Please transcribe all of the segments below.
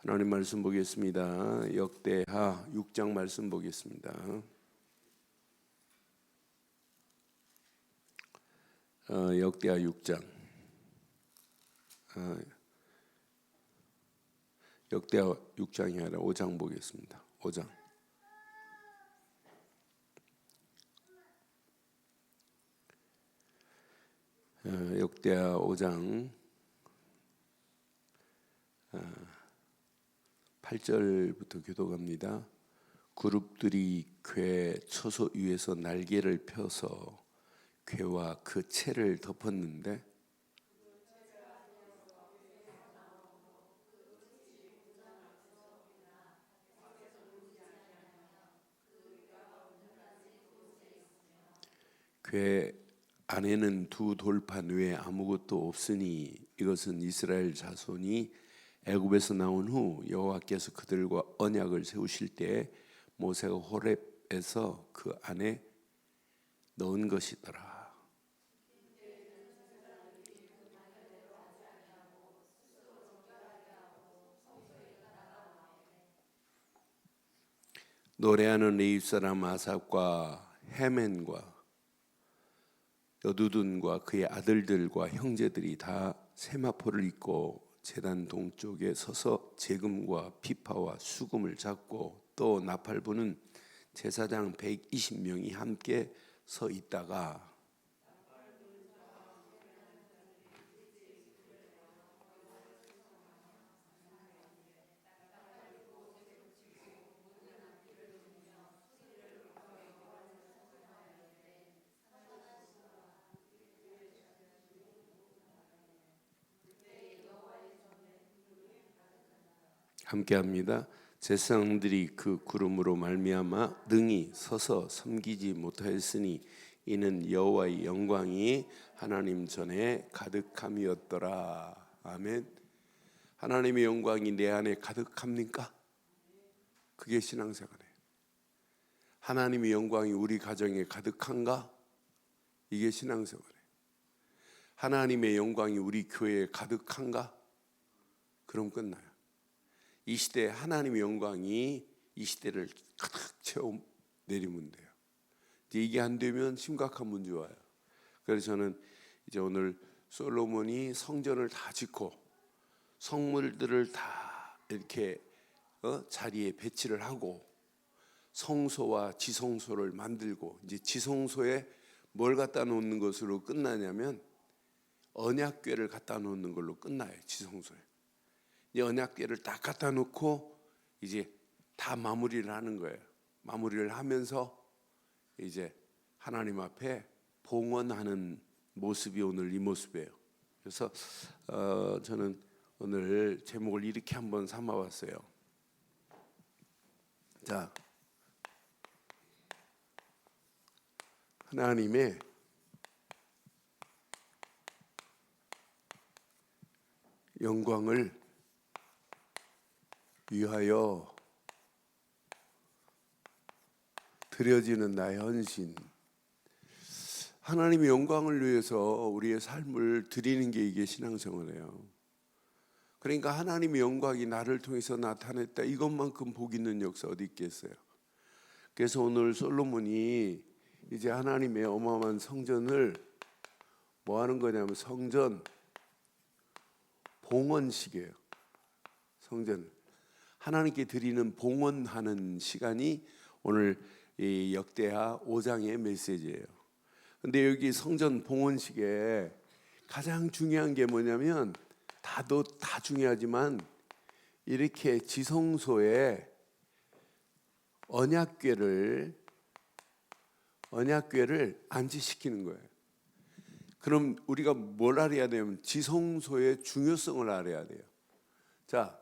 하나님 말씀 보겠습니다. 역대하 6장 말씀 보겠습니다. 역대하 6장. 역대하 6장이 아니라 5장 보겠습니다. 5장. 역대하 5장 8절부터 교독합니다. 그룹들이 궤 처소 위에서 날개를 펴서 궤와 그 채를 덮었는데 궤 안에는 두 돌판 외에 아무것도 없으니 이것은 이스라엘 자손이 애굽에서 나온 후 여호와께서 그들과 언약을 세우실 때 모세가 호렙에서 그 안에 넣은 것이더라. 노래하는 레위 사람 아삽과 헤맨과 여두둔과 그의 아들들과 형제들이 다 세마포를 입고 제단 동쪽에 서서 재금과 피파와 수금을 잡고 또 나팔부는 제사장 120명이 함께 서 있다가 함께합니다. 제사장들이 그 구름으로 말미암아 능히 서서 섬기지 못하였으니 이는 여호와의 영광이 하나님 전에 가득함이었더라. 아멘. 하나님의 영광이 내 안에 가득합니까? 그게 신앙생활이에요. 하나님의 영광이 우리 가정에 가득한가? 이게 신앙생활이에요. 하나님의 영광이 우리 교회에 가득한가? 그럼 끝나요. 이 시대에 하나님의 영광이 이 시대를 가득 채워 내리면 돼요. 이게 안 되면 심각한 문제가 와요. 그래서 저는 이제 오늘 솔로몬이 성전을 다 짓고 성물들을 다 이렇게 자리에 배치를 하고 성소와 지성소를 만들고 이제 지성소에 뭘 갖다 놓는 것으로 끝나냐면 언약궤를 갖다 놓는 걸로 끝나요. 지성소에. 언약궤를 딱 갖다 놓고 이제 다 마무리를 하는 거예요. 마무리를 하면서 이제 하나님 앞에 봉헌하는 모습이 오늘 이 모습이에요. 그래서 저는 오늘 제목을 이렇게 한번 삼아봤어요. 자, 하나님의 영광을 위하여 드려지는 나의 헌신. 하나님의 영광을 위해서 우리의 삶을 드리는 게 이게 신앙생활이에요. 그러니까 하나님의 영광이 나를 통해서 나타냈다. 이것만큼 복 있는 역사 어디 있겠어요? 그래서 오늘 솔로몬이 이제 하나님의 어마어마한 성전을 뭐 하는 거냐면 성전 봉헌식이에요. 성전을 하나님께 드리는 봉헌하는 시간이 오늘 이 역대하 5장의 메시지예요. 근데 여기 성전 봉헌식에 가장 중요한 게 뭐냐면 다 중요하지만 이렇게 지성소에 언약궤를 안치시키는 거예요. 그럼 우리가 뭘 알아야 되냐면 지성소의 중요성을 알아야 돼요. 자,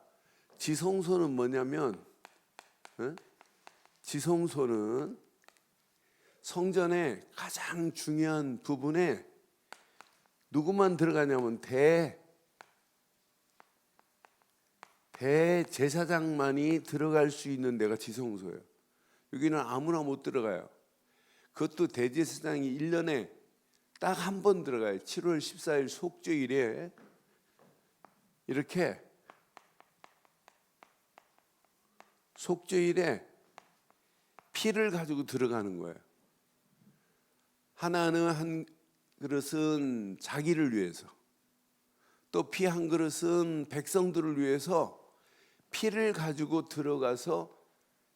지성소는 뭐냐면 지성소는 성전의 가장 중요한 부분에 누구만 들어가냐면 대제사장만이 들어갈 수 있는 데가 지성소예요. 여기는 아무나 못 들어가요. 그것도 대제사장이 1년에 딱 한 번 들어가요. 7월 14일 속죄일에 이렇게 속죄일에 피를 가지고 들어가는 거예요. 하나는 한 그릇은 자기를 위해서, 또 피 한 그릇은 백성들을 위해서 피를 가지고 들어가서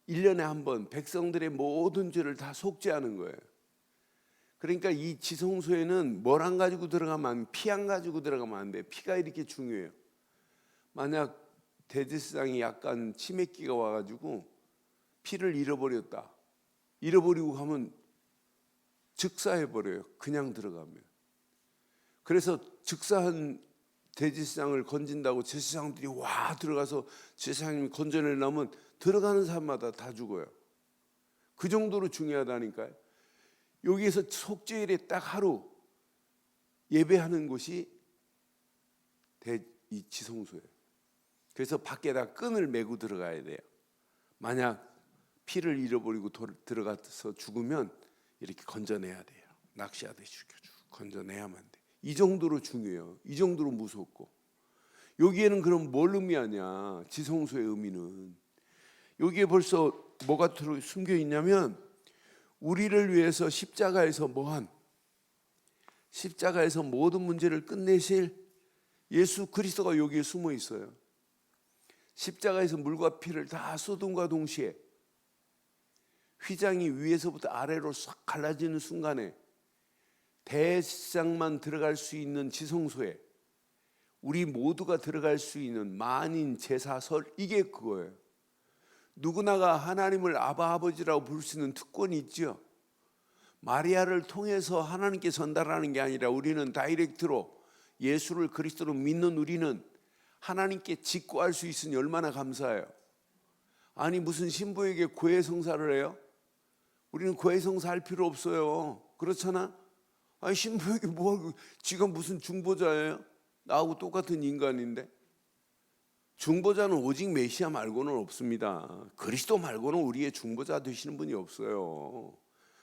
1년에 한 번 백성들의 모든 죄를 다 속죄하는 거예요. 그러니까 이 지성소에는 뭘 안 가지고 들어가면 안 돼. 피 안 가지고 들어가면 안 돼. 피가 이렇게 중요해요. 만약 대제사장이 약간 치매기가 와가지고 피를 잃어버렸다. 잃어버리고 가면 즉사해버려요. 그냥 들어가면. 그래서 즉사한 대제사장을 건진다고 제사장들이 와 들어가서 제사장님이 건져내려면 들어가는 사람마다 다 죽어요. 그 정도로 중요하다니까요. 여기에서 속죄일에 딱 하루 예배하는 곳이 이 지성소예요. 그래서 밖에다 끈을 메고 들어가야 돼요. 만약 피를 잃어버리고 들어가서 죽으면 이렇게 건져내야 돼요. 낚시하듯이 죽여주고 건져내야만 돼. 이 정도로 중요해요. 이 정도로 무섭고. 여기에는 그럼 뭘 의미하냐? 지성소의 의미는 여기에 벌써 뭐가 숨겨 있냐면 우리를 위해서 십자가에서 십자가에서 모든 문제를 끝내실 예수 그리스도가 여기에 숨어 있어요. 십자가에서 물과 피를 다 쏟음과 동시에 휘장이 위에서부터 아래로 싹 갈라지는 순간에 대제사장만 들어갈 수 있는 지성소에 우리 모두가 들어갈 수 있는 만인 제사설, 이게 그거예요. 누구나가 하나님을 아버지라고 부를 수 있는 특권이 있죠. 마리아를 통해서 하나님께 전달하는 게 아니라 우리는 다이렉트로 예수를 그리스도로 믿는 우리는 하나님께 직구할 수 있으니 얼마나 감사해요. 아니 무슨 신부에게 고해성사를 해요? 우리는 고해성사 할 필요 없어요. 그렇잖아? 아니 신부에게 지가 무슨 중보자예요? 나하고 똑같은 인간인데. 중보자는 오직 메시아 말고는 없습니다. 그리스도 말고는 우리의 중보자 되시는 분이 없어요.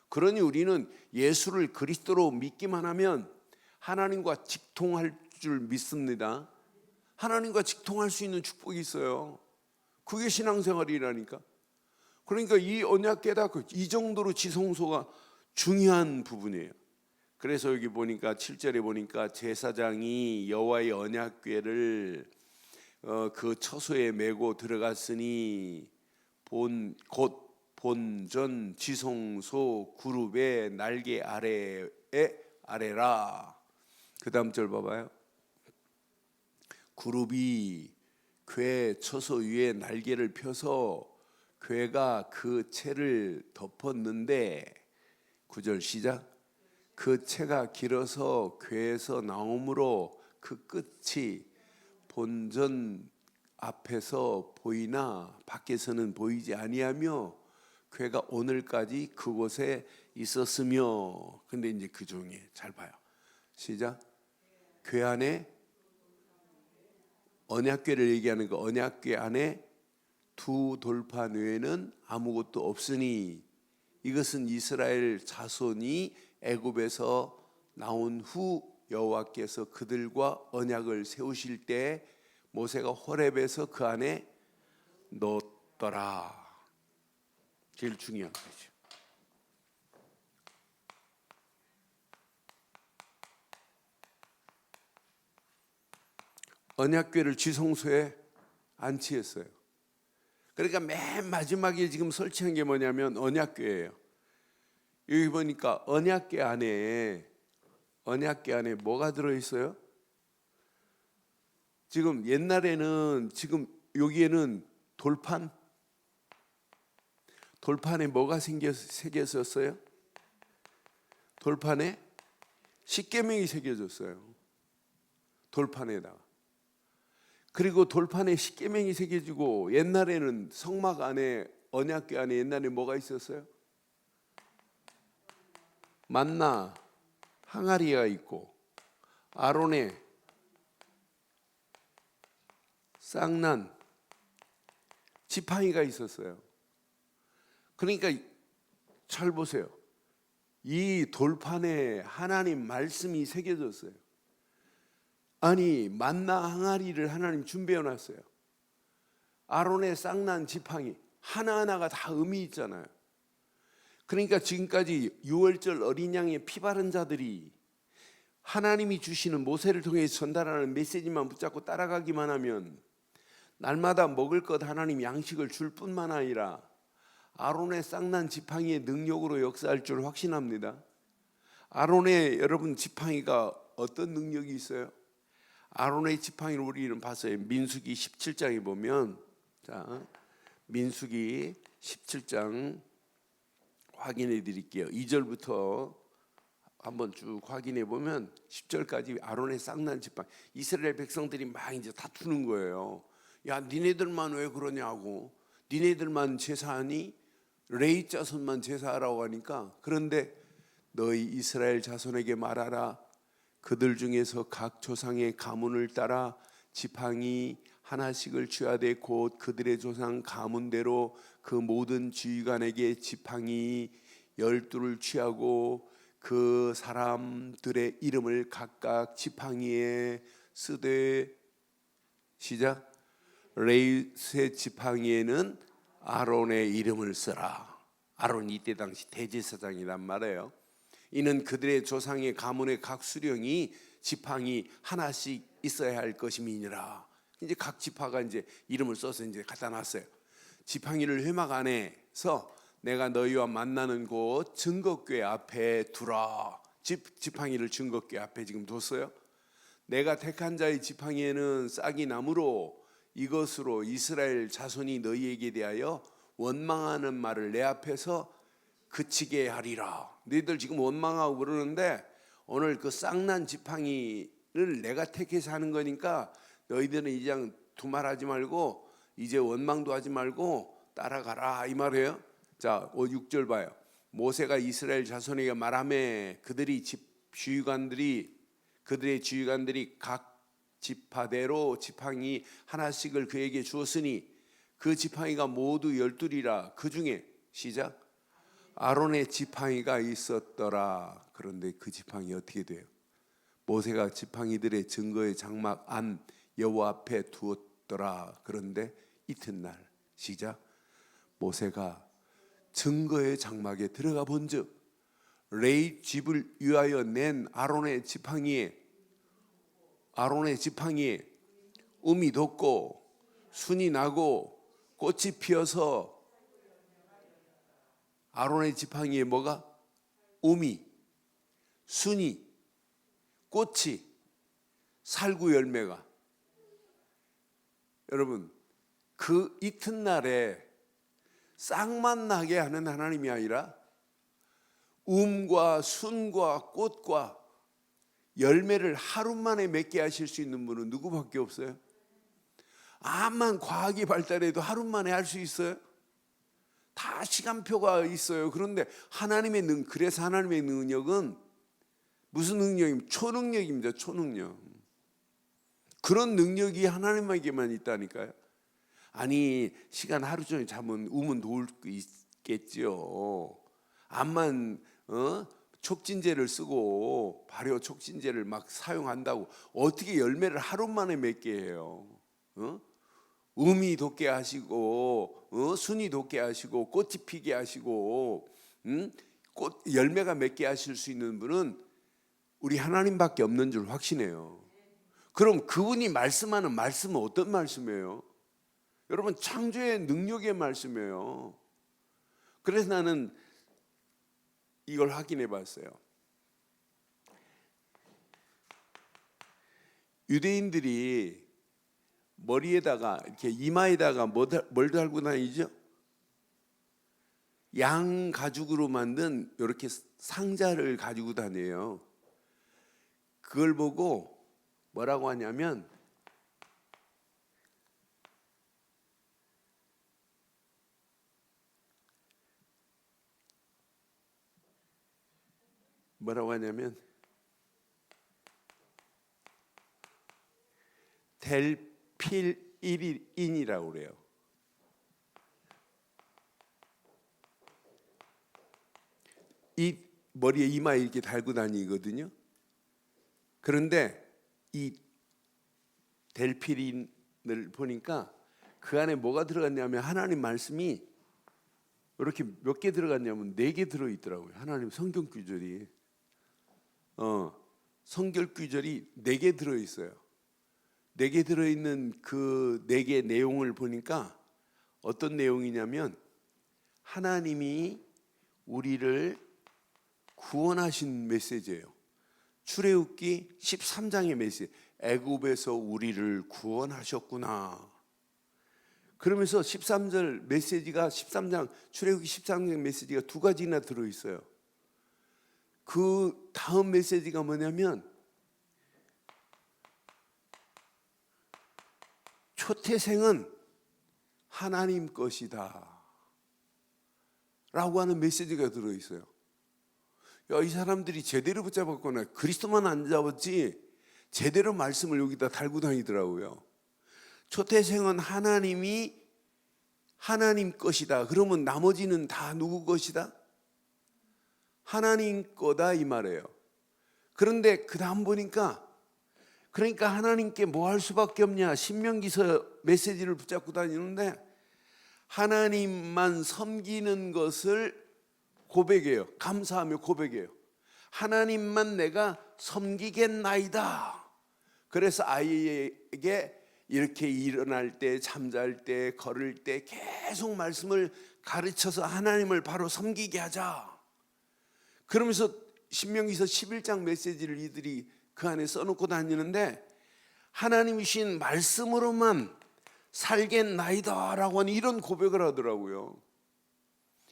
그러니 우리는 예수를 그리스도로 믿기만 하면 하나님과 직통할 줄 믿습니다. 하나님과 직통할 수 있는 축복이 있어요. 그게 신앙생활이라니까. 그러니까 이 언약 깨닫고 이 정도로 지성소가 중요한 부분이에요. 그래서 여기 보니까 7절에 보니까 제사장이 여호와의 언약궤를 그 처소에 메고 들어갔으니 곧 본전 지성소 그룹의 날개 아래라. 그 다음 절 봐봐요. 그룹이 궤 처소 위에 날개를 펴서 궤가 그 채를 덮었는데 9절 시작. 그 채가 길어서 궤에서 나오므로 그 끝이 본전 앞에서 보이나 밖에서는 보이지 아니하며 궤가 오늘까지 그곳에 있었으며. 근데 이제 그 중에 잘 봐요. 시작. 궤 안에 언약궤를 얘기하는 거, 언약궤 안에 두 돌판 외에는 아무것도 없으니 이것은 이스라엘 자손이 애굽에서 나온 후 여호와께서 그들과 언약을 세우실 때 모세가 호렙에서 그 안에 넣었더라. 제일 중요한 거죠. 언약궤를 지성소에 안치했어요. 그러니까 맨 마지막에 지금 설치한 게 뭐냐면 언약궤예요. 여기 보니까 언약궤 안에 뭐가 들어있어요? 지금 옛날에는 지금 여기에는 돌판에 뭐가 새겨졌어요? 돌판에 십계명이 새겨졌어요. 돌판에다가. 그리고 돌판에 십계명이 새겨지고 옛날에는 성막 안에 언약궤 안에 옛날에 뭐가 있었어요? 만나 항아리가 있고 아론의 쌍난 지팡이가 있었어요. 그러니까 잘 보세요. 이 돌판에 하나님 말씀이 새겨졌어요. 아니 만나 항아리를 하나님 준비해 놨어요. 아론의 쌍난 지팡이, 하나하나가 다 의미 있잖아요. 그러니까 지금까지 유월절 어린 양의 피 바른 자들이 하나님이 주시는 모세를 통해 전달하는 메시지만 붙잡고 따라가기만 하면 날마다 먹을 것 하나님 양식을 줄 뿐만 아니라 아론의 쌍난 지팡이의 능력으로 역사할 줄 확신합니다. 아론의 여러분 지팡이가 어떤 능력이 있어요? 아론의 지팡이를 우리는 봤어요. 민수기 17장에 보면, 자, 민수기 17장 확인해 드릴게요. 2절부터 한번 쭉 확인해 보면 10절까지 아론의 쌍난 지팡이. 이스라엘 백성들이 막 이제 다투는 거예요. 야, 니네들만 왜 그러냐고. 니네들만 제사하니? 레위 자손만 제사하라고 하니까. 그런데 너희 이스라엘 자손에게 말하라. 그들 중에서 각 조상의 가문을 따라 지팡이 하나씩을 취하되 곧 그들의 조상 가문대로 그 모든 지휘관에게 지팡이 12를 취하고 그 사람들의 이름을 각각 지팡이에 쓰되, 시작. 레위의 지팡이에는 아론의 이름을 쓰라. 아론이 이때 당시 대제사장이란 말이에요. 이는 그들의 조상의 가문의 각 수령이 지팡이 하나씩 있어야 할 것임이니라. 이제 각 지파가 이제 이름을 써서 이제 갖다 놨어요. 지팡이를 회막 안에서 내가 너희와 만나는 곳 증거궤 앞에 두라. 지팡이를 증거궤 앞에 지금 뒀어요. 내가 택한 자의 지팡이에는 싹이 나무로 이것으로 이스라엘 자손이 너희에게 대하여 원망하는 말을 내 앞에서 그치게 하리라. 너희들 지금 원망하고 그러는데 오늘 그 쌍난 지팡이를 내가 택해서 하는 거니까 너희들은 이제 두말하지 말고 이제 원망도 하지 말고 따라가라 이 말이에요. 자, 6절 봐요. 모세가 이스라엘 자손에게 말하매 그들의 지휘관들이 각 지파대로 지팡이 하나씩을 그에게 주었으니 그 지팡이가 모두 12이라. 그 중에, 시작, 아론의 지팡이가 있었더라. 그런데 그 지팡이 어떻게 돼요? 모세가 지팡이들의 증거의 장막 안 여호와 앞에 두었더라. 그런데 이튿날, 시작, 모세가 증거의 장막에 들어가 본즉 레위 집을 위하여 낸 아론의 지팡이에 음이 돋고 순이 나고 꽃이 피어서, 아론의 지팡이에 뭐가? 음이, 순이, 꽃이, 살구 열매가. 여러분, 그 이튿날에 싹만 나게 하는 하나님이 아니라 음과 순과 꽃과 열매를 하루 만에 맺게 하실 수 있는 분은 누구밖에 없어요? 암만 과학이 발달해도 하루 만에 할 수 있어요? 다 시간표가 있어요. 그런데 그래서 하나님의 능력은 무슨 능력입니까? 초능력입니다. 초능력. 그런 능력이 하나님에게만 있다니까요. 아니, 시간 하루 종일 자면 우면 도울 수 있겠죠. 암만 촉진제를 쓰고 발효 촉진제를 막 사용한다고 어떻게 열매를 하루 만에 맺게 해요? 음이 돋게 하시고 순이 돋게 하시고 꽃이 피게 하시고 꽃 열매가 맺게 하실 수 있는 분은 우리 하나님밖에 없는 줄 확신해요. 그럼 그분이 말씀하는 말씀은 어떤 말씀이에요? 여러분, 창조의 능력의 말씀이에요. 그래서 나는 이걸 확인해 봤어요. 유대인들이 머리에다가 이렇게 이마에다가 뭘 달고 다니죠? 양 가죽으로 만든 이렇게 상자를 가지고 다녀요. 그걸 보고 뭐라고 하냐면 델필인이라고 그래요. 이 머리에 이마에 이렇게 달고 다니거든요. 그런데 이 델필인을 보니까 그 안에 뭐가 들어갔냐면 하나님 말씀이 이렇게 몇 개 들어갔냐면 4개 들어있더라고요. 하나님 성경 구절이 성경 구절이 4개 들어있어요. 4개 들어있는 그 4개 내용을 보니까 어떤 내용이냐면 하나님이 우리를 구원하신 메시지예요. 출애굽기 13장의 메시지, 애굽에서 우리를 구원하셨구나. 그러면서 13절 메시지가 13장 출애굽기 13장 메시지가 2가지나 들어있어요. 그 다음 메시지가 뭐냐면 초태생은 하나님 것이다 라고 하는 메시지가 들어있어요. 이 사람들이 제대로 붙잡았거나 그리스도만 안 잡았지 제대로 말씀을 여기다 달고 다니더라고요. 초태생은 하나님이 하나님 것이다. 그러면 나머지는 다 누구 것이다? 하나님 거다 이 말이에요. 그런데 그 다음 보니까 그러니까 하나님께 뭐 할 수밖에 없냐. 신명기서 메시지를 붙잡고 다니는데 하나님만 섬기는 것을 고백해요. 감사하며 고백해요. 하나님만 내가 섬기겠나이다. 그래서 아이에게 이렇게 일어날 때, 잠잘 때, 걸을 때 계속 말씀을 가르쳐서 하나님을 바로 섬기게 하자. 그러면서 신명기서 11장 메시지를 이들이 그 안에 써놓고 다니는데 하나님이신 말씀으로만 살겠나이다 라고 하는 이런 고백을 하더라고요.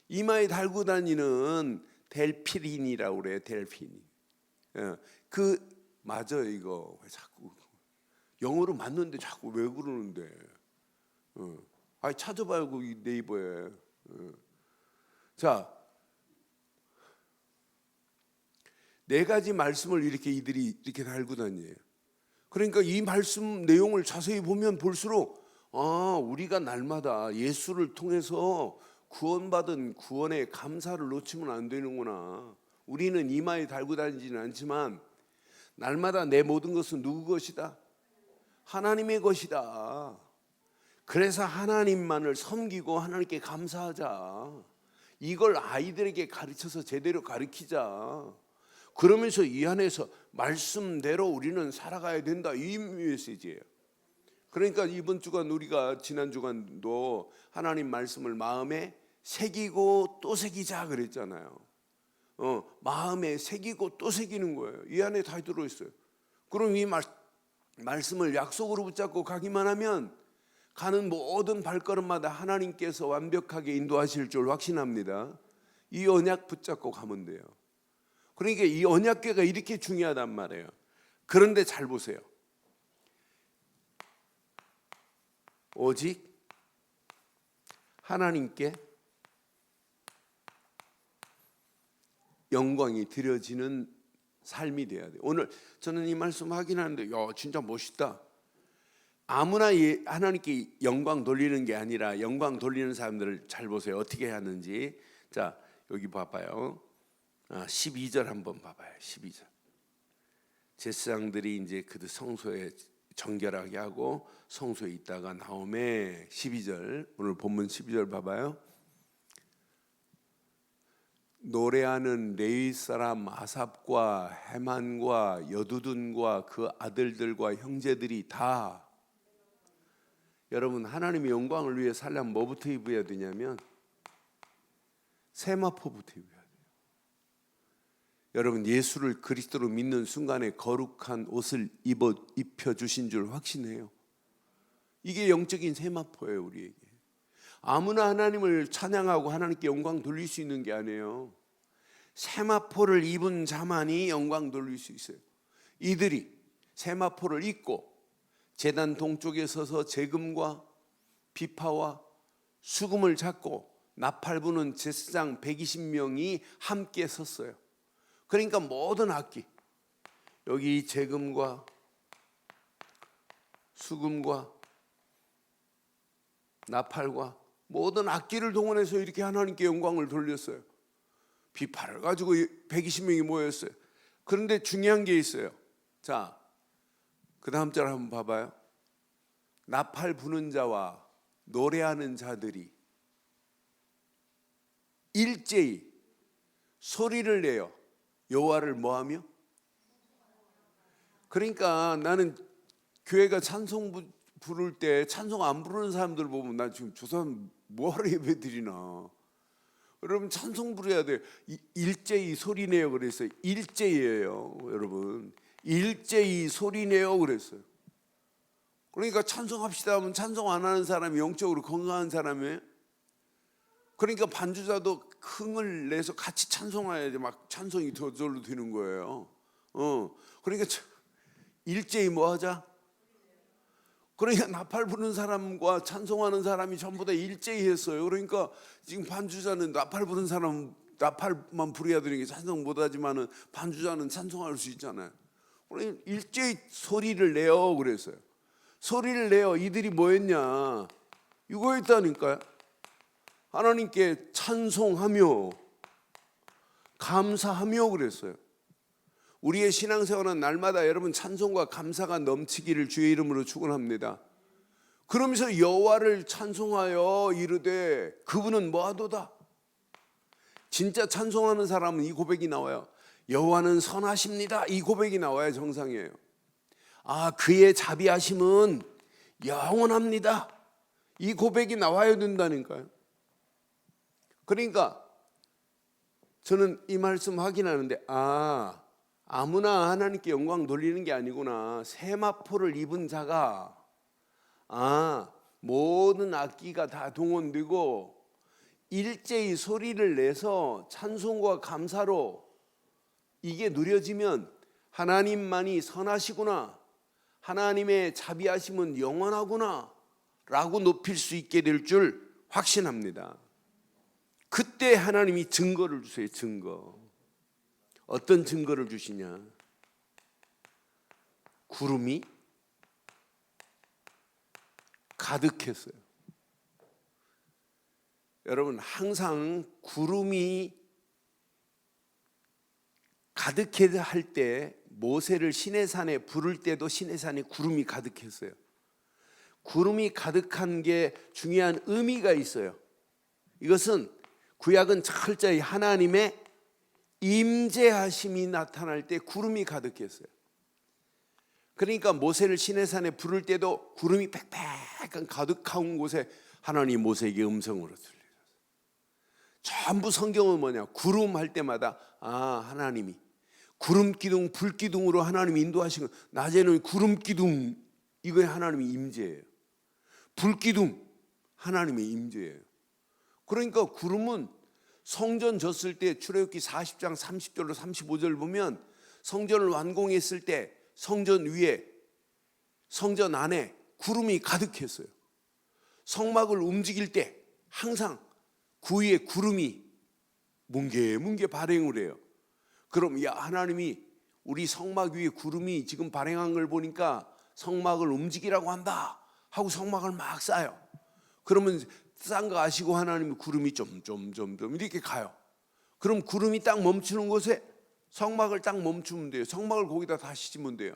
이마에 달고 다니는 델피린이라고 그래요. 델피린. 맞아요 이거. 왜 자꾸 영어로 맞는데 자꾸 왜 그러는데. 찾아봐요 그 네이버에. 자, 4가지 말씀을 이들이 이렇게 달고 다녀요. 그러니까 이 말씀 내용을 자세히 보면 볼수록 우리가 날마다 예수를 통해서 구원받은 구원의 감사를 놓치면 안 되는구나. 우리는 이마에 달고 다니지는 않지만 날마다 내 모든 것은 누구 것이다? 하나님의 것이다. 그래서 하나님만을 섬기고 하나님께 감사하자. 이걸 아이들에게 가르쳐서 제대로 가르치자. 그러면서 이 안에서 말씀대로 우리는 살아가야 된다. 이 메시지예요. 그러니까 이번 주간 우리가 지난 주간도 하나님 말씀을 마음에 새기고 또 새기자 그랬잖아요. 마음에 새기고 또 새기는 거예요. 이 안에 다 들어있어요. 그럼 이 말씀을 약속으로 붙잡고 가기만 하면 가는 모든 발걸음마다 하나님께서 완벽하게 인도하실 줄 확신합니다. 이 언약 붙잡고 가면 돼요. 그러니까 이 언약궤가 이렇게 중요하단 말이에요. 그런데 잘 보세요. 오직 하나님께 영광이 드려지는 삶이 돼야 돼요. 오늘 저는 이 말씀 확인하는데 진짜 멋있다. 아무나 하나님께 영광 돌리는 게 아니라 영광 돌리는 사람들을 잘 보세요. 어떻게 하는지. 자, 여기 봐봐요. 12절 한번 봐봐요. 12절. 제사장들이 이제 그 성소에 정결하게 하고 성소에 있다가 나오매 12절, 오늘 본문 12절 봐봐요. 노래하는 레위 사람 아삽과 헤만과 여두둔과 그 아들들과 형제들이 다, 여러분 하나님의 영광을 위해 살려면 뭐부터 입어야 되냐면 세마포부터 입어야 돼요. 여러분 예수를 그리스도로 믿는 순간에 거룩한 옷을 입혀주신 줄 확신해요. 이게 영적인 세마포예요. 우리에게 아무나 하나님을 찬양하고 하나님께 영광 돌릴 수 있는 게 아니에요. 세마포를 입은 자만이 영광 돌릴 수 있어요. 이들이 세마포를 입고 제단 동쪽에 서서 재금과 비파와 수금을 잡고 나팔 부는 제사장 120명이 함께 섰어요. 그러니까 모든 악기, 여기 재금과 수금과 나팔과 모든 악기를 동원해서 이렇게 하나님께 영광을 돌렸어요. 비파를 가지고 120명이 모였어요. 그런데 중요한 게 있어요. 자, 그 다음 절 한번 봐봐요. 나팔 부는 자와 노래하는 자들이 일제히 소리를 내어 여호와를 뭐하며? 그러니까 나는 교회가 찬송 부를 때 찬송 안 부르는 사람들 보면 나 지금 저 사람 뭐하러 예배 드리나. 여러분 찬송 부려야 돼요. 일제히 소리 내어 그랬어요. 일제히예요 여러분. 일제히 소리 내어 그랬어요. 그러니까 찬송합시다 하면 찬송 안 하는 사람이 영적으로 건강한 사람이에요. 그러니까 반주자도 흥을 내서 같이 찬송해야지 막 찬송이 저절로 되는 거예요. 그러니까 일제히 뭐 하자? 그러니까 나팔 부는 사람과 찬송하는 사람이 전부 다 일제히 했어요. 그러니까 지금 반주자는 나팔 부는 사람 나팔만 부려야 되는 게 찬송 못하지만은 반주자는 찬송할 수 있잖아요. 그러니까 일제히 소리를 내어 그랬어요. 소리를 내어 이들이 뭐했냐? 이거였다니까요. 하나님께 찬송하며 감사하며 그랬어요. 우리의 신앙생활은 날마다 여러분 찬송과 감사가 넘치기를 주의 이름으로 축원합니다. 그러면서 여호와를 찬송하여 이르되 그분은 뭐하도다. 진짜 찬송하는 사람은 이 고백이 나와요. 여호와는 선하십니다. 이 고백이 나와야 정상이에요. 아, 그의 자비하심은 영원합니다. 이 고백이 나와야 된다니까요. 그러니까 저는 이 말씀 확인하는데 아무나 하나님께 영광 돌리는 게 아니구나. 세마포를 입은 자가 모든 악기가 다 동원되고 일제히 소리를 내서 찬송과 감사로 이게 누려지면 하나님만이 선하시구나, 하나님의 자비하심은 영원하구나 라고 높일 수 있게 될 줄 확신합니다. 그때 하나님이 증거를 주세요. 증거. 어떤 증거를 주시냐? 구름이 가득했어요. 여러분 항상 구름이 가득해야 할 때 모세를 시내산에 부를 때도 시내산에 구름이 가득했어요. 구름이 가득한 게 중요한 의미가 있어요. 이것은 구약은 철저히 하나님의 임재하심이 나타날 때 구름이 가득했어요. 그러니까 모세를 시내산에 부를 때도 구름이 빽빽한 가득한 곳에 하나님 모세에게 음성으로 들리셨어요. 전부 성경은 뭐냐? 구름 할 때마다 하나님이 구름 기둥, 불 기둥으로 하나님이 인도하시고, 낮에는 구름 기둥, 이거에 하나님이 임재예요. 불 기둥, 하나님의 임재예요. 그러니까 구름은 성전 졌을 때 출애굽기 40장 30절로 35절 보면 성전을 완공했을 때 성전 위에, 성전 안에 구름이 가득했어요. 성막을 움직일 때 항상 그 위에 구름이 뭉게뭉게 발행을 해요. 그럼 하나님이 우리 성막 위에 구름이 지금 발행한 걸 보니까 성막을 움직이라고 한다 하고 성막을 막 쌓아요. 그러면 싼 거 아시고 하나님이 구름이 좀 이렇게 가요. 그럼 구름이 딱 멈추는 곳에 성막을 딱 멈추면 돼요. 성막을 거기다 다시 짓면 돼요.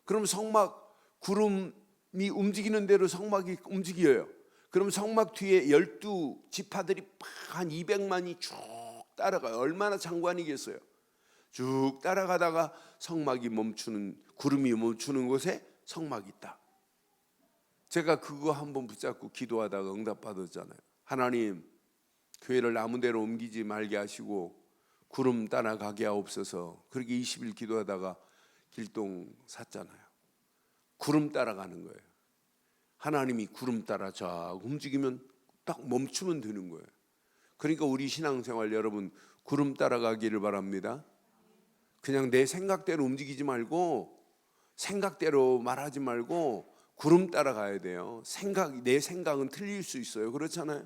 그럼 성막, 구름이 움직이는 대로 성막이 움직여요. 그럼 성막 뒤에 12지파들이 한 200만이 쭉 따라가요. 얼마나 장관이겠어요. 쭉 따라가다가 성막이 멈추는, 구름이 멈추는 곳에 성막이 있다. 제가 그거 한번 붙잡고 기도하다가 응답받았잖아요. 하나님, 교회를 아무 데로 옮기지 말게 하시고 구름 따라가게 하옵소서. 그렇게 20일 기도하다가 길동 샀잖아요. 구름 따라가는 거예요. 하나님이 구름 따라 쫙 움직이면 딱 멈추면 되는 거예요. 그러니까 우리 신앙생활 여러분 구름 따라가기를 바랍니다. 그냥 내 생각대로 움직이지 말고, 생각대로 말하지 말고 구름 따라가야 돼요. 내 생각은 틀릴 수 있어요. 그렇잖아요.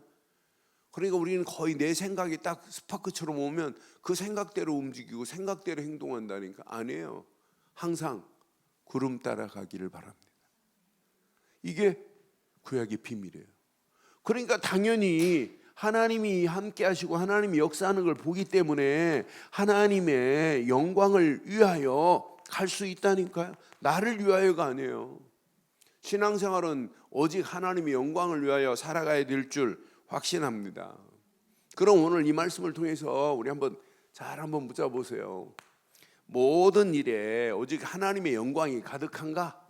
그러니까 우리는 거의 내 생각이 딱 스파크처럼 오면 그 생각대로 움직이고 생각대로 행동한다니까. 아니에요. 항상 구름 따라가기를 바랍니다. 이게 구약의 비밀이에요. 그러니까 당연히 하나님이 함께 하시고 하나님이 역사하는 걸 보기 때문에 하나님의 영광을 위하여 갈 수 있다니까요. 나를 위하여가 아니에요. 신앙생활은 오직 하나님의 영광을 위하여 살아가야 될 줄 확신합니다. 그럼 오늘 이 말씀을 통해서 우리 잘 한번 묻어 보세요. 모든 일에 오직 하나님의 영광이 가득한가?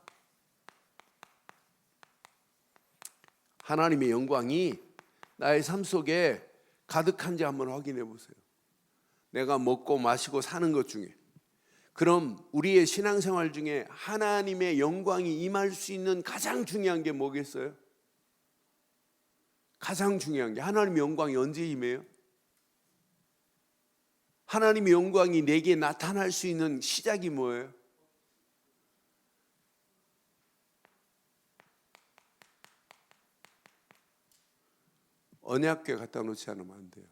하나님의 영광이 나의 삶 속에 가득한지 한번 확인해 보세요. 내가 먹고 마시고 사는 것 중에, 그럼 우리의 신앙생활 중에 하나님의 영광이 임할 수 있는 가장 중요한 게 뭐겠어요? 가장 중요한 게, 하나님의 영광이 언제 임해요? 하나님의 영광이 내게 나타날 수 있는 시작이 뭐예요? 언약궤 갖다 놓지 않으면 안 돼요.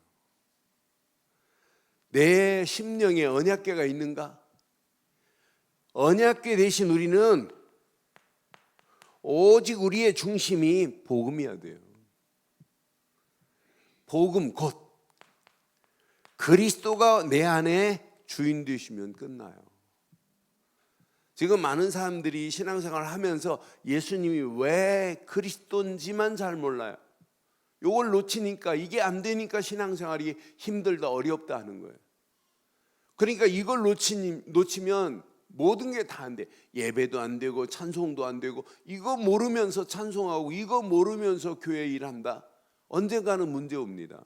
내 심령에 언약궤가 있는가? 언약궤 대신 우리는 오직 우리의 중심이 복음이어야 돼요. 복음, 곧 그리스도가 내 안에 주인 되시면 끝나요. 지금 많은 사람들이 신앙생활을 하면서 예수님이 왜 그리스도인지만 잘 몰라요. 이걸 놓치니까, 이게 안 되니까 신앙생활이 힘들다, 어렵다 하는 거예요. 그러니까 이걸 놓치면 모든 게 다 안 돼. 예배도 안 되고 찬송도 안 되고, 이거 모르면서 찬송하고 이거 모르면서 교회 일한다, 언젠가는 문제 옵니다.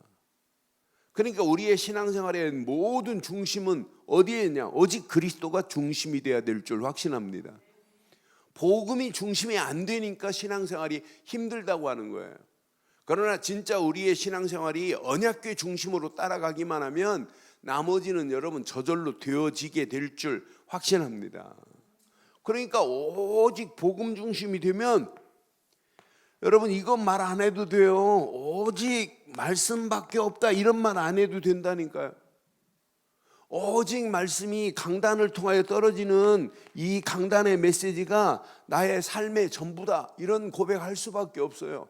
그러니까 우리의 신앙생활의 모든 중심은 어디에 있냐? 오직 그리스도가 중심이 돼야 될 줄 확신합니다. 복음이 중심이 안 되니까 신앙생활이 힘들다고 하는 거예요. 그러나 진짜 우리의 신앙생활이 언약궤 중심으로 따라가기만 하면 나머지는 여러분 저절로 되어지게 될 줄 확신합니다. 그러니까 오직 복음 중심이 되면 여러분 이건 말 안 해도 돼요. 오직 말씀밖에 없다, 이런 말 안 해도 된다니까요. 오직 말씀이 강단을 통하여 떨어지는 이 강단의 메시지가 나의 삶의 전부다, 이런 고백할 수밖에 없어요.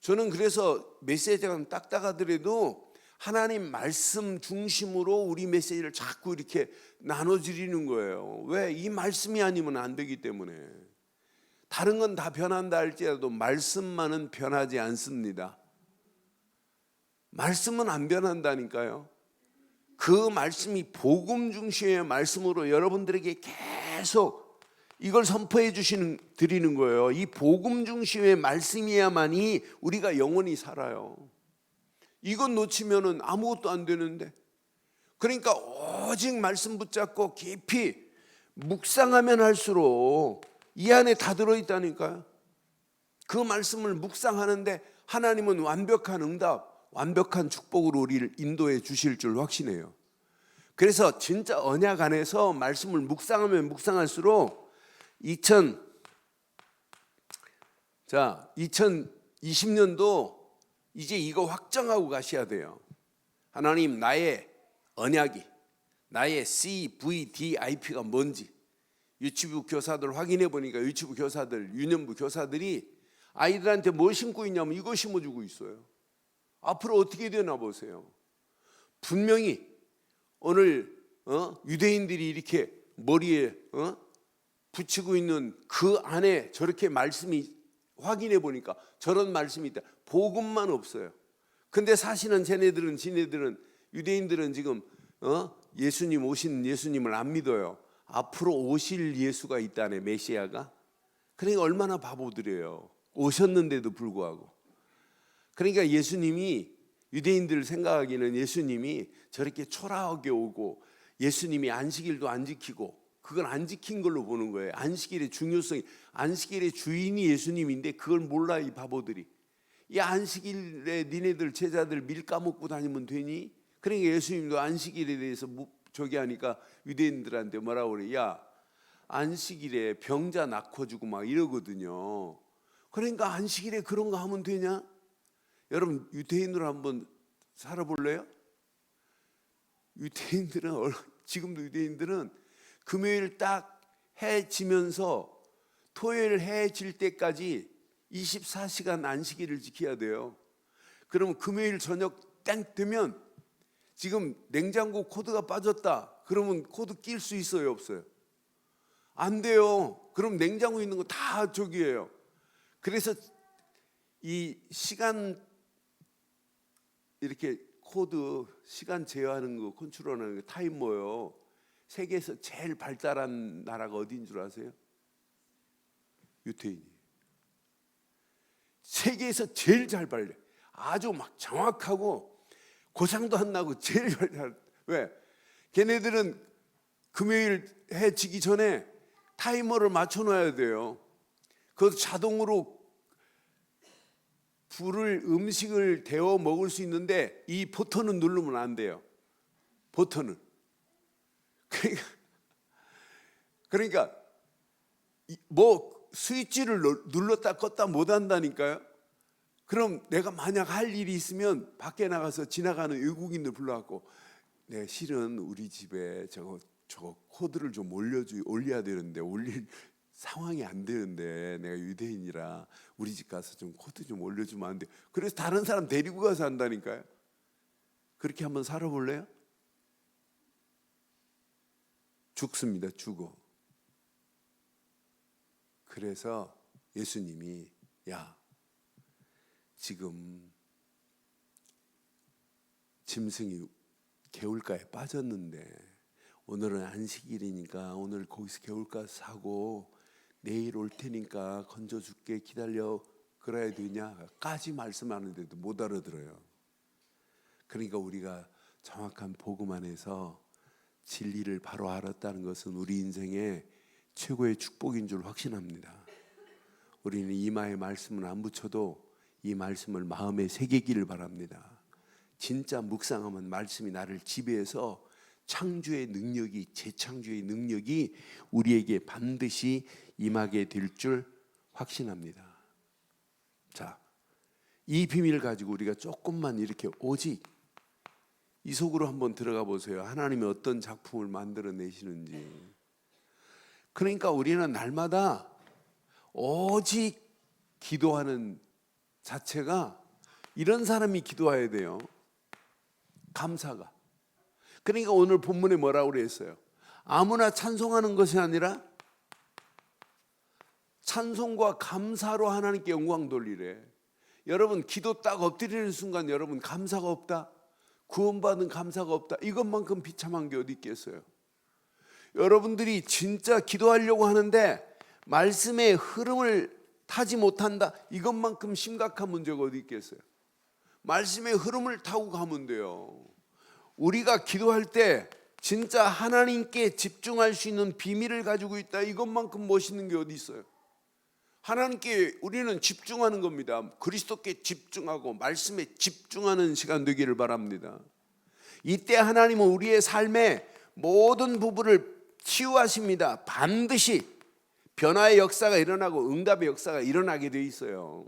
저는 그래서 메시지가 딱딱하더라도 하나님 말씀 중심으로 우리 메시지를 자꾸 이렇게 나눠드리는 거예요. 왜? 이 말씀이 아니면 안 되기 때문에. 다른 건 다 변한다 할지라도 말씀만은 변하지 않습니다. 말씀은 안 변한다니까요. 그 말씀이 복음 중심의 말씀으로 여러분들에게 계속 이걸 선포해 드리는 거예요. 이 복음 중심의 말씀이야만이 우리가 영원히 살아요. 이건 놓치면은 아무것도 안 되는데. 그러니까 오직 말씀 붙잡고 깊이 묵상하면 할수록 이 안에 다 들어있다니까요. 그 말씀을 묵상하는데 하나님은 완벽한 응답, 완벽한 축복으로 우리를 인도해 주실 줄 확신해요. 그래서 진짜 언약 안에서 말씀을 묵상하면 묵상할수록 2020년도 이제 이거 확정하고 가셔야 돼요. 하나님, 나의 언약이, 나의 CVDIP가 뭔지. 유치부 교사들 확인해 보니까 유치부 교사들, 유년부 교사들이 아이들한테 뭐 심고 있냐면 이거 심어주고 있어요. 앞으로 어떻게 되나 보세요. 분명히 오늘 유대인들이 이렇게 머리에 붙이고 있는 그 안에 저렇게 말씀이, 확인해 보니까 저런 말씀이 있다. 복음만 없어요. 근데 사실은 지네들은 유대인들은 지금 예수님, 오신 예수님을 안 믿어요. 앞으로 오실 예수가 있다네, 메시아가. 그러니까 얼마나 바보들이에요. 오셨는데도 불구하고. 그러니까 예수님이, 유대인들 생각하기는 예수님이 저렇게 초라하게 오고 예수님이 안식일도 안 지키고, 그건 안 지킨 걸로 보는 거예요. 안식일의 중요성이, 안식일의 주인이 예수님인데 그걸 몰라, 이 바보들이. 이 안식일에 니네들 제자들 밀 까먹고 다니면 되니? 그러니까 예수님도 안식일에 대해서 저기 하니까 유대인들한테 뭐라고 그래? 야, 안식일에 병자 낳고주고 막 이러거든요. 그러니까 안식일에 그런 거 하면 되냐? 여러분 유대인으로 한번 살아볼래요? 지금도 유대인들은 금요일 딱 해 지면서 토요일 해 질 때까지 24시간 안식일을 지켜야 돼요. 그러면 금요일 저녁 땡 되면 지금 냉장고 코드가 빠졌다, 그러면 코드 낄 수 있어요, 없어요? 안 돼요. 그럼 냉장고에 있는 거 다 저기예요. 그래서 이 시간 이렇게 코드 시간 제어하는 거 컨트롤하는 거 타이머요. 세계에서 제일 발달한 나라가 어디인 줄 아세요? 유태인이. 세계에서 제일 잘 발려. 아주 막 정확하고 고장도 안 나고 제일 잘. 왜? 걔네들은 금요일 해 지기 전에 타이머를 맞춰놔야 돼요. 그것도 자동으로 불을 음식을 데워 먹을 수 있는데 이 버튼은 누르면 안 돼요. 버튼은. 그러니까 뭐 스위치를 눌렀다 껐다 못 한다니까요. 그럼 내가 만약 할 일이 있으면 밖에 나가서 지나가는 외국인들 불러갖고 네, 실은 우리 집에 저거 코드를 좀 올려야 되는데 올릴 상황이 안 되는데 내가 유대인이라 우리 집 가서 좀 코드 좀 올려주면 안 돼. 그래서 다른 사람 데리고 가서 한다니까요. 그렇게 한번 살아볼래요? 죽습니다. 죽어. 그래서 예수님이 야 지금 짐승이 개울가에 빠졌는데 오늘은 안식일이니까 오늘 거기서 개울가 사고 내일 올 테니까 건져줄게 기다려 그래야 되냐까지 말씀하는데도 못 알아들어요. 그러니까 우리가 정확한 복음 안에서 진리를 바로 알았다는 것은 우리 인생의 최고의 축복인 줄 확신합니다. 우리는 이마에 말씀을 안 붙여도 이 말씀을 마음에 새기기를 바랍니다. 진짜 묵상하면 말씀이 나를 지배해서 창조의 능력이 재창조의 능력이 우리에게 반드시 임하게 될 줄 확신합니다. 자, 이 비밀을 가지고 우리가 조금만 이렇게 오직 이 속으로 한번 들어가 보세요. 하나님이 어떤 작품을 만들어내시는지. 그러니까 우리는 날마다 오직 기도하는 자체가 이런 사람이 기도해야 돼요. 감사가. 그러니까 오늘 본문에 뭐라고 그랬어요? 아무나 찬송하는 것이 아니라 찬송과 감사로 하나님께 영광 돌리래. 여러분 기도 딱 엎드리는 순간 여러분 감사가 없다? 구원받은 감사가 없다? 이것만큼 비참한 게 어디 있겠어요? 여러분들이 진짜 기도하려고 하는데 말씀의 흐름을 타지 못한다? 이것만큼 심각한 문제가 어디 있겠어요? 말씀의 흐름을 타고 가면 돼요. 우리가 기도할 때 진짜 하나님께 집중할 수 있는 비밀을 가지고 있다. 이것만큼 멋있는 게 어디 있어요? 하나님께 우리는 집중하는 겁니다. 그리스도께 집중하고 말씀에 집중하는 시간 되기를 바랍니다. 이때 하나님은 우리의 삶의 모든 부분을 치유하십니다. 반드시 변화의 역사가 일어나고 응답의 역사가 일어나게 돼 있어요.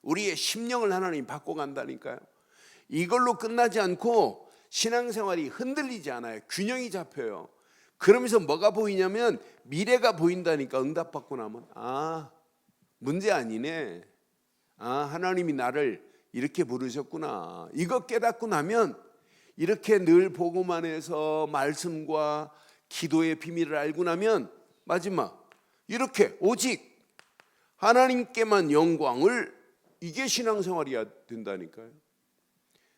우리의 심령을 하나님 바꿔간다니까요. 이걸로 끝나지 않고 신앙생활이 흔들리지 않아요. 균형이 잡혀요. 그러면서 뭐가 보이냐면 미래가 보인다니까. 응답받고 나면 문제 아니네. 하나님이 나를 이렇게 부르셨구나. 이거 깨닫고 나면 이렇게 늘 복음 안에서 말씀과 기도의 비밀을 알고 나면 마지막 이렇게 오직 하나님께만 영광을, 이게 신앙생활이야 된다니까요.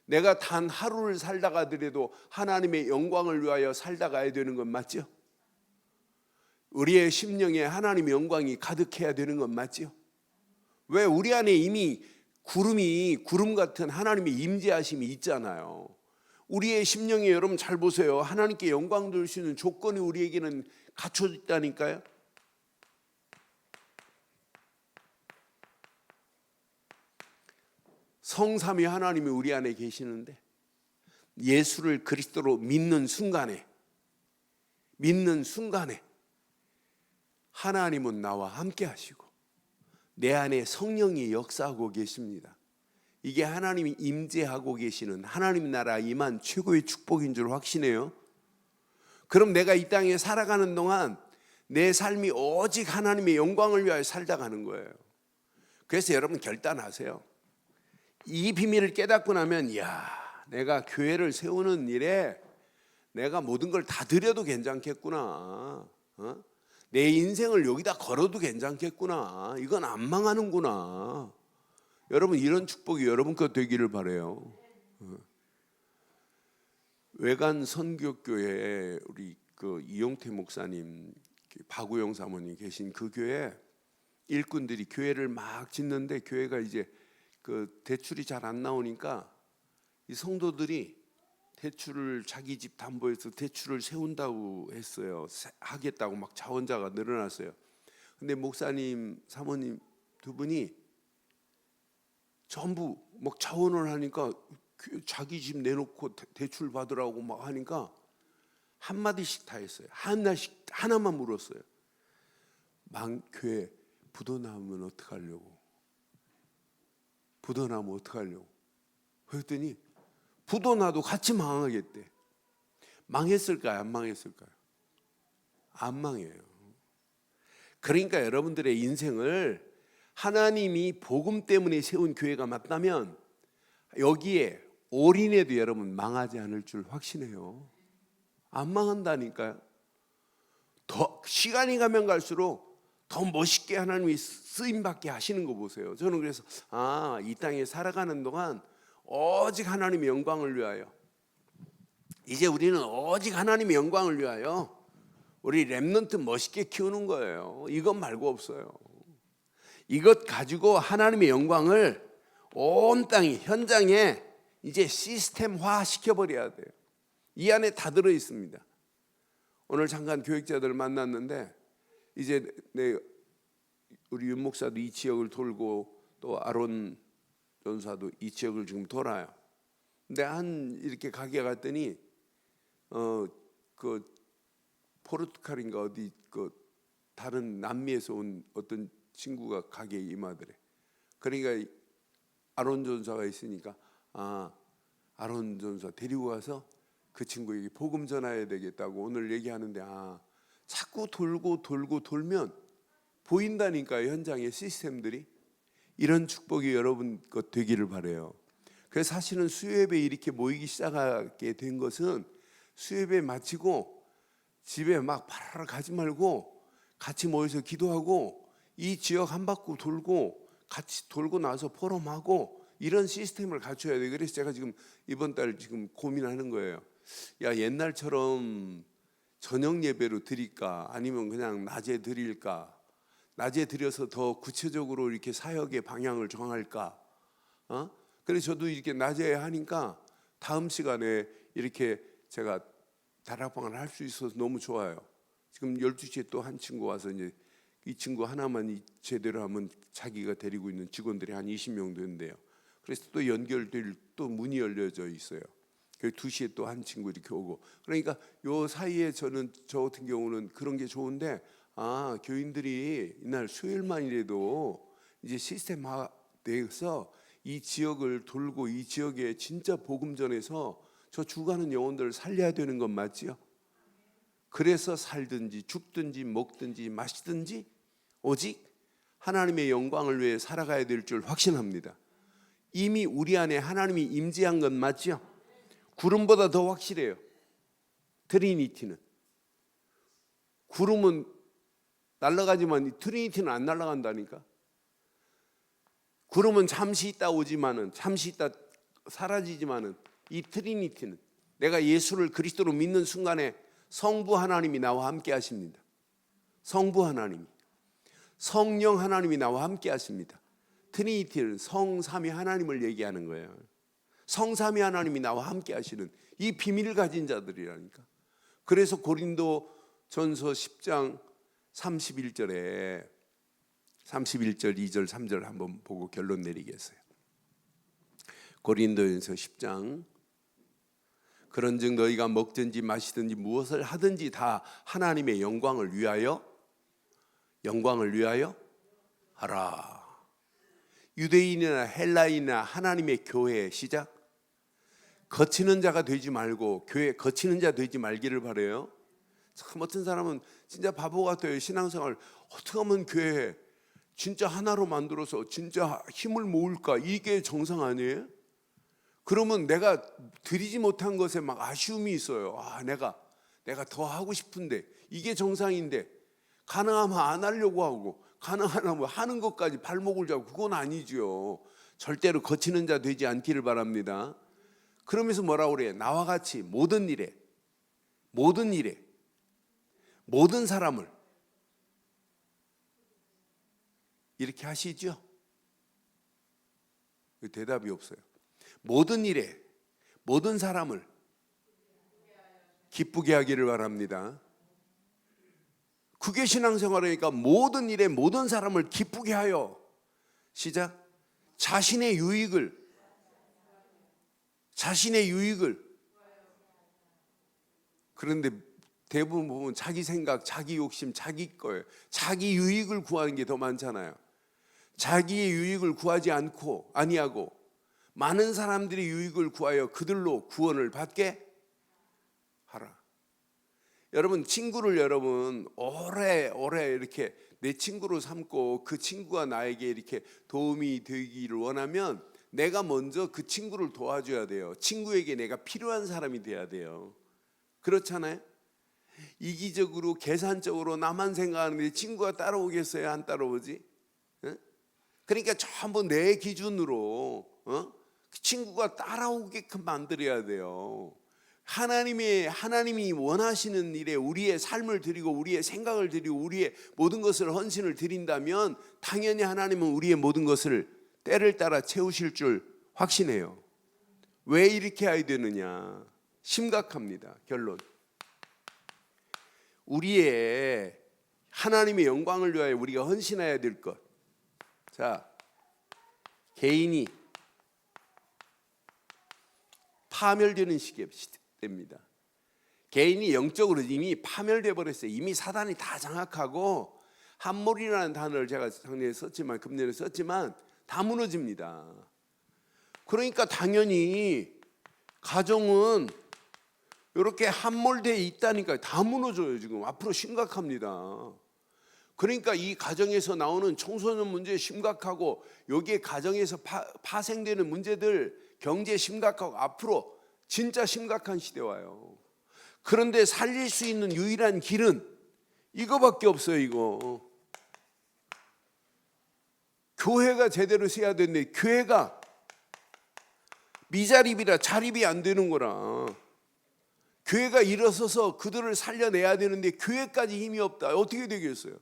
내가 단 하루를 살다가 하더라도 하나님의 영광을 위하여 살다 가야 되는 건 맞죠? 우리의 심령에 하나님의 영광이 가득해야 되는 건 맞죠? 왜? 우리 안에 이미 구름 같은 하나님의 임재하심이 있잖아요. 우리의 심령에 여러분 잘 보세요. 하나님께 영광 돌릴 수 있는 조건이 우리에게는 갖춰져 있다니까요. 성삼위 하나님이 우리 안에 계시는데 예수를 그리스도로 믿는 순간에 하나님은 나와 함께 하시고 내 안에 성령이 역사하고 계십니다. 이게 하나님이 임재하고 계시는 하나님 나라 임한 최고의 축복인 줄 확신해요. 그럼 내가 이 땅에 살아가는 동안 내 삶이 오직 하나님의 영광을 위하여 살다 가는 거예요. 그래서 여러분 결단하세요. 이 비밀을 깨닫고 나면 내가 교회를 세우는 일에 내가 모든 걸 다 드려도 괜찮겠구나. 내 인생을 여기다 걸어도 괜찮겠구나. 이건 안 망하는구나. 여러분 이런 축복이 여러분 것 되기를 바라요. 외관 선교교회에 우리 그 이용태 목사님, 박우영 사모님 계신 그 교회 일꾼들이 교회를 막 짓는데 교회가 이제 그 대출이 잘 안 나오니까 이 성도들이 대출을 자기 집 담보해서 대출을 세운다고 했어요. 하겠다고 막 자원자가 늘어났어요. 근데 목사님, 사모님 두 분이 전부 막 자원을 하니까 자기 집 내놓고 대출 받으라고 막 하니까 한 마디씩 다 했어요. 하나만 물었어요. 교회 부도 나면 어떡하려고? 부도 나면 어떡하려고? 그랬더니 부도 나도 같이 망하겠대. 망했을까요? 안 망했을까요? 안 망해요. 그러니까 여러분들의 인생을 하나님이 복음 때문에 세운 교회가 맞다면 여기에 올인해도 여러분 망하지 않을 줄 확신해요. 안 망한다니까요. 더 시간이 가면 갈수록 더 멋있게 하나님이 쓰임받게 하시는 거 보세요. 저는 그래서 이 땅에 살아가는 동안 오직 하나님의 영광을 위하여, 이제 우리는 오직 하나님의 영광을 위하여 우리 렘넌트 멋있게 키우는 거예요. 이것 말고 없어요. 이것 가지고 하나님의 영광을 온 땅이 현장에 이제 시스템화 시켜버려야 돼요. 이 안에 다 들어 있습니다. 오늘 잠깐 교육자들 만났는데 이제 우리 윤 목사도 이 지역을 돌고 또 아론 전사도 이 지역을 지금 돌아요. 근데 이렇게 가게 갔더니 그 포르투갈인가 어디 그 다른 남미에서 온 어떤 친구가 가게에 임하더래. 그러니까 아론 전사가 있으니까 아론 전사 데리고 가서 그 친구에게 복음 전해야 되겠다고 오늘 얘기하는데 자꾸 돌면 보인다니까요. 현장의 시스템들이. 이런 축복이 여러분 것 되기를 바라요. 그래서 사실은 수요예배 이렇게 모이기 시작하게 된 것은 수요예배 마치고 집에 막 파라라 가지 말고 같이 모여서 기도하고 이 지역 한 바퀴 돌고 같이 돌고 나서 포럼하고 이런 시스템을 갖춰야 돼. 그래서 제가 지금 이번 달 지금 고민하는 거예요. 야, 옛날처럼 저녁 예배로 드릴까 아니면 그냥 낮에 드릴까? 낮에 드려서 더 구체적으로 이렇게 사역의 방향을 정할까? 그래서 저도 이렇게 낮에 하니까 다음 시간에 이렇게 제가 다락방을 할 수 있어서 너무 좋아요. 지금 12시에 또 한 친구 와서 이제 이 친구 하나만 제대로 하면 자기가 데리고 있는 직원들이 한 20명 된대요. 그래서 또 연결될 또 문이 열려져 있어요. 그래서 2시에 또 한 친구 이렇게 오고. 그러니까 요 사이에 저 같은 경우는 그런 게 좋은데 교인들이 이날 수요일만이라도 이제 시스템화돼서 이 지역을 돌고 이 지역에 진짜 복음 전해서 저 죽어가는 영혼들을 살려야 되는 건 맞지요? 그래서 살든지 죽든지 먹든지 마시든지 오직 하나님의 영광을 위해 살아가야 될 줄 확신합니다. 이미 우리 안에 하나님이 임재한 건 맞지요? 구름보다 더 확실해요. 트리니티는. 구름은 날아가지만 트리니티는 안 날아간다니까. 구름은 잠시 있다 오지만은 잠시 있다 사라지지만은 이 트리니티는 내가 예수를 그리스도로 믿는 순간에 성부 하나님이 나와 함께 하십니다. 성부 하나님이, 성령 하나님이 나와 함께 하십니다. 트리니티는 성삼위 하나님을 얘기하는 거예요. 성삼위 하나님이 나와 함께 하시는 이 비밀을 가진 자들이라니까. 그래서 고린도 전서 10장 31절 2절 3절 한번 보고 결론 내리겠어요. 고린도전서 10장 그런즉 너희가 먹든지 마시든지 무엇을 하든지 다 하나님의 영광을 위하여 하라. 유대인이나 헬라인이나 하나님의 교회 시작. 거치는 자가 되지 말고 교회 거치는 자 되지 말기를 바라요. 참 어떤 사람은 진짜 바보 같아요. 신앙생활 어떻게 하면 교회 진짜 하나로 만들어서 진짜 힘을 모을까? 이게 정상 아니에요? 그러면 내가 드리지 못한 것에 막 아쉬움이 있어요. 내가 더 하고 싶은데 이게 정상인데 가능하면 안 하려고 하고 가능하면 하는 것까지 발목을 잡고 그건 아니죠. 절대로 거치는 자 되지 않기를 바랍니다. 그러면서 뭐라고 그래요? 나와 같이 모든 일에 모든 사람을 이렇게 하시죠? 대답이 없어요. 모든 일에 모든 사람을 기쁘게 하기를 바랍니다. 그게 신앙생활이니까 모든 일에 모든 사람을 기쁘게 하여. 시작. 자신의 유익을 그런데 대부분 보면 자기 생각, 자기 욕심, 자기 거예요. 자기 유익을 구하는 게 더 많잖아요. 자기의 유익을 구하지 아니하고 많은 사람들이 유익을 구하여 그들로 구원을 받게 하라. 여러분, 친구를 오래 이렇게 내 친구로 삼고 그 친구가 나에게 이렇게 도움이 되기를 원하면 내가 먼저 그 친구를 도와줘야 돼요. 친구에게 내가 필요한 사람이 돼야 돼요. 그렇잖아요? 이기적으로 계산적으로 나만 생각하는데 친구가 따라오겠어요? 안 따라오지? 그러니까 전부 내 기준으로 친구가 따라오게끔 만들어야 돼요. 하나님이 원하시는 일에 우리의 삶을 드리고 우리의 생각을 드리고 우리의 모든 것을 헌신을 드린다면 당연히 하나님은 우리의 모든 것을 때를 따라 채우실 줄 확신해요. 왜 이렇게 해야 되느냐? 심각합니다. 결론. 우리의 하나님의 영광을 위하여 우리가 헌신해야 될 것. 자, 개인이 파멸되는 시대입니다. 개인이 영적으로 이미 파멸돼 버렸어요. 이미 사단이 다 장악하고 함몰이라는 단어를 제가 작년에 썼지만 금년에 썼지만 다 무너집니다. 그러니까 당연히 가정은 이렇게 함몰되어 있다니까. 다 무너져요. 지금 앞으로 심각합니다. 그러니까 이 가정에서 나오는 청소년 문제 심각하고 여기에 가정에서 파생되는 문제들 경제 심각하고 앞으로 진짜 심각한 시대 와요. 그런데 살릴 수 있는 유일한 길은 이거밖에 없어요. 이거 교회가 제대로 서야 되는데 교회가 미자립이라 자립이 안 되는 거라. 교회가 일어서서 그들을 살려내야 되는데 교회까지 힘이 없다. 어떻게 되겠어요?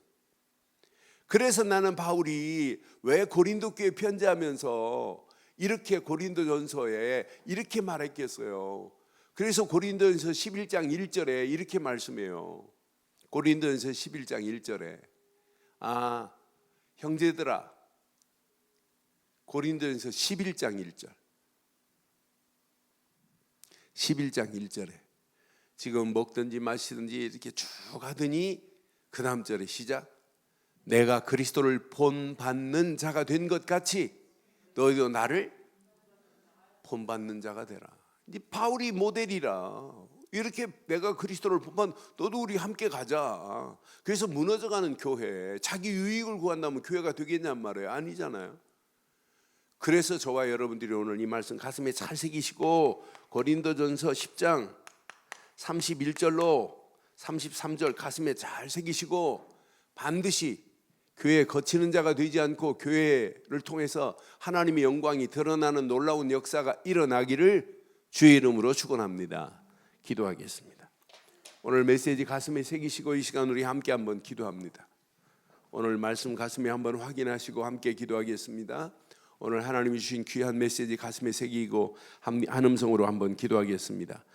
그래서 나는 바울이 왜 고린도 교회 편지하면서 이렇게 고린도전서에 이렇게 말했겠어요. 그래서 고린도전서 11장 1절에 이렇게 말씀해요. 고린도전서 11장 1절에 형제들아, 고린도전서 11장 1절에 지금 먹든지 마시든지 이렇게 쭉 하더니 그 다음 절에 시작. 내가 그리스도를 본받는 자가 된 것 같이 너희도 나를 본받는 자가 되라. 이제 바울이 모델이라. 이렇게 내가 그리스도를 본받, 너도 우리 함께 가자. 그래서 무너져가는 교회, 자기 유익을 구한다면 교회가 되겠냔 말이에요. 아니잖아요. 그래서 저와 여러분들이 오늘 이 말씀 가슴에 잘 새기시고 고린도전서 10장 31절로 33절 가슴에 잘 새기시고 반드시 교회에 거치는 자가 되지 않고 교회를 통해서 하나님의 영광이 드러나는 놀라운 역사가 일어나기를 주의 이름으로 축원합니다. 기도하겠습니다. 오늘 메시지 가슴에 새기시고 이 시간 우리 함께 한번 기도합니다. 오늘 말씀 가슴에 한번 확인하시고 함께 기도하겠습니다. 오늘 하나님이 주신 귀한 메시지 가슴에 새기고 한 음성으로 한번 기도하겠습니다.